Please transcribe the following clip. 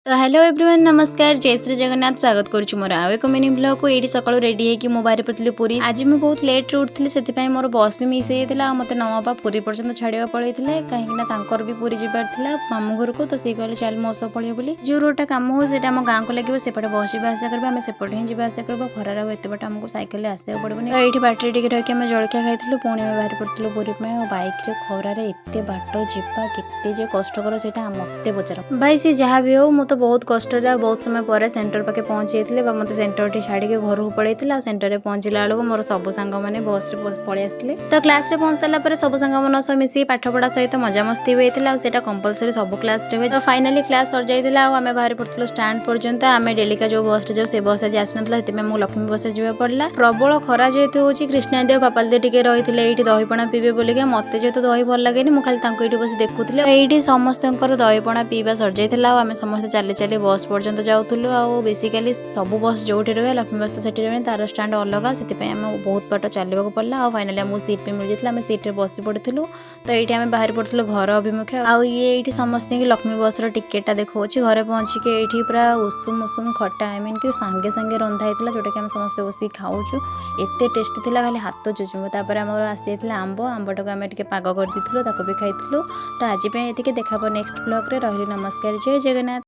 तो hello everyone नमस्कार जय श्री जगन्नाथ स्वागत करुछु मोर आउ एक मिनी ब्लॉग को एडी सकाळु रेडी है कि मो बाहर पड़ती पुरी आज मैं बहुत लेट रे उठली से मोर बस भी मिस होता मत नवा पुरी पर्यटन छाड़ा पड़े कहीं भी पुरी जबार मामू घर को तो सी कहले चल मो सब पड़े बोली जो रोडा कम हो आम गाँव को लगे सेपटे बस जावास करवा आम सेपटे ही जावास कर खरार एत बाट आमको सैकेल आसको पड़ोनी तो ये बाटर टे रही आम जलखिया खाई पुणी आम बाहर पड़ू पुरी बैक खरार एत बाट जावा के कष्टर से मत पचार भाई सी जहाँ भी हो तो बहुत कष्ट बहुत समय पर सेंटर पाखे पहुंची मत सेंटर छाड़ी घर को पड़े सेंटर में पहुंचला बेलू मोर सब सांग मैंने बस पलि आसते तो क्लास रे पहुंच सारा सब सांग मन सह मिसिक पाठपढ़ा सहित मजामस्ती होता है कंपलसरी सब क्लास रे तो फाइनाली क्लास सर जाइए आम बाहर पड़ू स्टाण्ड पर्यंत आम डेलिका जो बस जाऊ से बस आज आसना लक्ष्मी बस जा पड़ा प्रबल खरा जेहेतु हूँ कृष्णा दे पापाल दे टे रही है दहीपणा पीबे बोलिका मत जेहेतु दही भल लगे मुझे खाली बस देखुली ये समस्त दहीपणा पीवा सर जाइए आम समस्त चली चली बस पर्यंत जाऊँ आउ बेसिकाली सब बस जो रहे लक्ष्मी बस तो रहे तार स्टाण्ड अलग से बहुत बाट चलने पड़ा आ फाइनाली आमको सीट भी मिल जाता आम सीट्रे बस पड़ू तो ये आम बाहर पड़ू घर अभिमुखे आउ ये समस्त लक्ष्मी बस टिकेटा देखा घरे पहुँचिके ये पूरा उषुम उषुम खटा आई मीन कि सांगे सांगे रंधा होता जोटा कि आम समस्त बस खाऊँ एत टेस्ट थी खाली हाथ चुचुम आम आसी आंब आंबटा को आम पाग कर भी खाई तो आज ये देखा नेक्स्ट ब्लॉग रे रही नमस्कार जय जगन्नाथ।